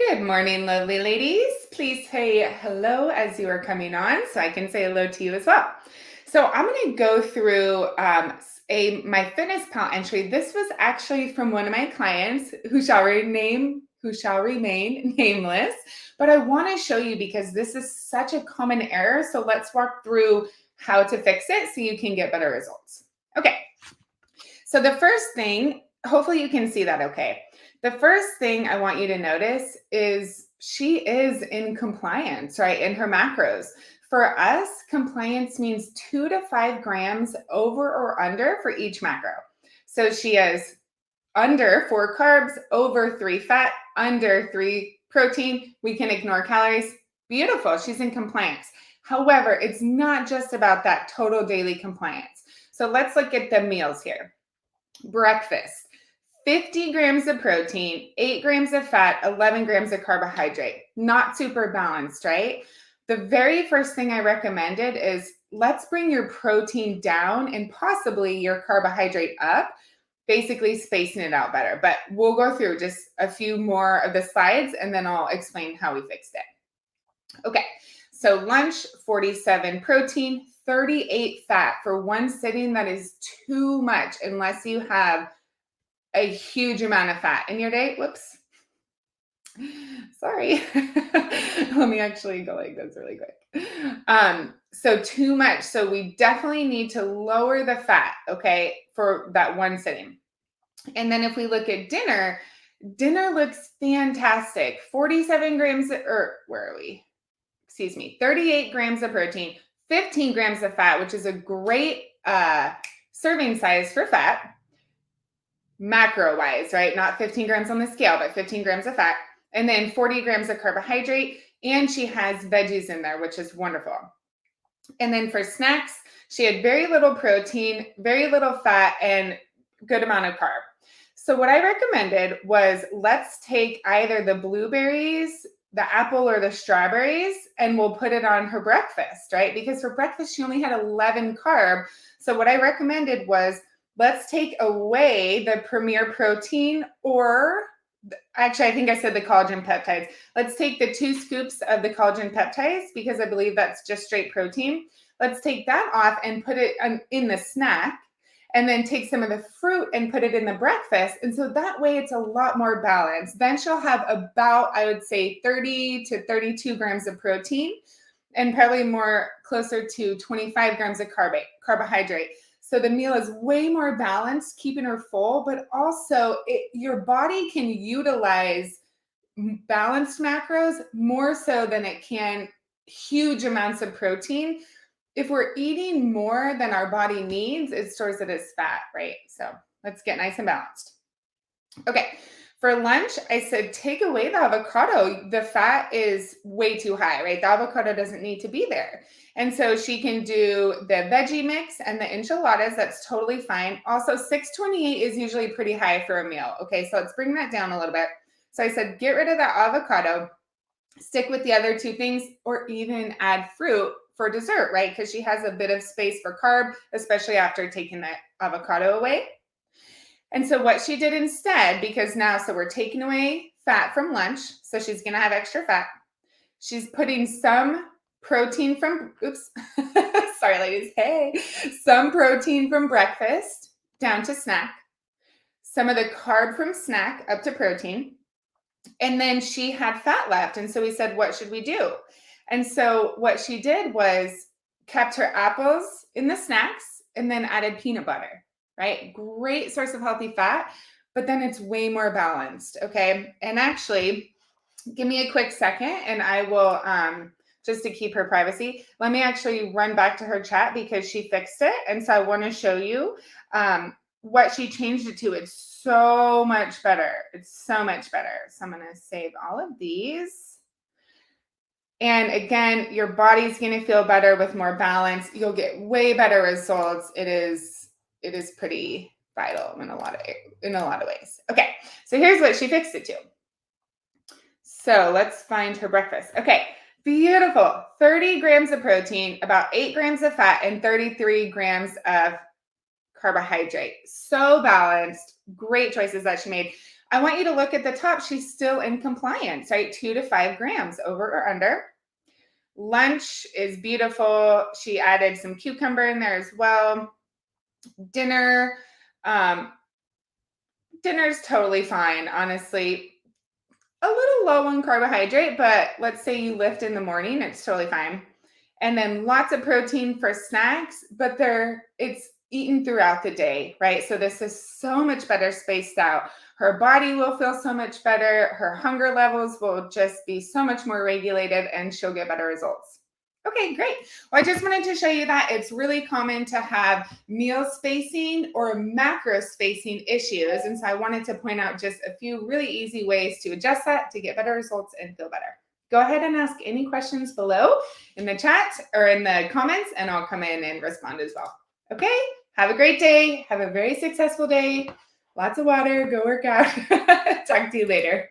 Good morning, lovely ladies. Please say hello as you are coming on so I can say hello to you as well. So I'm going to go through my Fitness Pal entry. This was actually from one of my clients who shall remain nameless, but I want to show you because this is such a common error. So let's walk through how to fix it so you can get better results. Okay. So the first thing, hopefully you can see that okay. The first thing I want you to notice is she is in compliance, right, in her macros. For us, compliance means 2 to 5 grams over or under for each macro. So she is under 4 carbs, over 3 fat, under 3 protein. We can ignore calories. Beautiful. She's in compliance. However, it's not just about that total daily compliance. So let's look at the meals here. Breakfast, 50 grams of protein, 8 grams of fat, 11 grams of carbohydrate. Not super balanced, right? The very first thing I recommended is let's bring your protein down and possibly your carbohydrate up, basically spacing it out better. But we'll go through just a few more of the slides and then I'll explain how we fixed it. Okay, so lunch, 47 protein, 38 fat for one sitting. That is too much unless you have a huge amount of fat in your day. Whoops. Sorry. Let me actually go like this really quick. So too much. So we definitely need to lower the fat, okay, for that one sitting. And then if we look at dinner, dinner looks fantastic. 47 grams, or where are we? Excuse me, 38 grams of protein, 15 grams of fat, which is a great serving size for fat, macro wise, right? Not 15 grams on the scale, but 15 grams of fat, and then 40 grams of carbohydrate. And she has veggies in there, which is wonderful. And then for snacks, she had very little protein, very little fat, and good amount of carb. So what I recommended was let's take either the blueberries, the apple, or the strawberries, and we'll put it on her breakfast, right? Because for breakfast, she only had 11 carb. So what I recommended was let's take away the Premier Protein, or actually, I think I said the collagen peptides. Let's take the 2 scoops of the collagen peptides because I believe that's just straight protein. Let's take that off and put it in the snack, and then take some of the fruit and put it in the breakfast. And so that way it's a lot more balanced. Then she'll have about, I would say, 30 to 32 grams of protein and probably more closer to 25 grams of carbohydrate. So the meal is way more balanced, keeping her full, but also your body can utilize balanced macros more so than it can huge amounts of protein. If we're eating more than our body needs, it stores it as fat, right? So let's get nice and balanced. Okay, for lunch, I said take away the avocado. The fat is way too high, right? The avocado doesn't need to be there. And so she can do the veggie mix and the enchiladas. That's totally fine. Also, 628 is usually pretty high for a meal. Okay, so let's bring that down a little bit. So I said get rid of that avocado, stick with the other 2 things, or even add fruit for dessert, right? Because she has a bit of space for carb, especially after taking that avocado away. And so what she did instead, because now, so we're taking away fat from lunch, so she's going to have extra fat. She's putting some protein from, sorry ladies, hey, some protein from breakfast down to snack, some of the carb from snack up to protein, and then she had fat left. And so we said, what should we do? And so what she did was kept her apples in the snacks and then added peanut butter, right? Great source of healthy fat, but then it's way more balanced, okay? And actually, give me a quick second and I will, just to keep her privacy, let me actually run back to her chat because she fixed it. And so I want to show you what she changed it to. It's so much better. It's so much better. So I'm going to save all of these. And again, your body's going to feel better with more balance. You'll get way better results. It is pretty vital in a lot of ways. Okay, so here's what she fixed it to. So let's find her breakfast. Okay, beautiful. 30 grams of protein, about 8 grams of fat, and 33 grams of carbohydrate. So balanced. Great choices that she made. I want you to look at the top. She's still in compliance, right? 2 to 5 grams over or under. Lunch is beautiful. She added some cucumber in there as well. Dinner, um, dinner's totally fine, honestly. A little low on carbohydrate, but let's say you lift in the morning, it's totally fine. And then lots of protein for snacks, but it's eaten throughout the day, right? So this is so much better spaced out. Her body will feel so much better. Her hunger levels will just be so much more regulated and she'll get better results. Okay, great. Well, I just wanted to show you that it's really common to have meal spacing or macro spacing issues. And so I wanted to point out just a few really easy ways to adjust that to get better results and feel better. Go ahead and ask any questions below in the chat or in the comments, and I'll come in and respond as well. Okay, have a great day. Have a very successful day. Lots of water. Go work out. Talk to you later.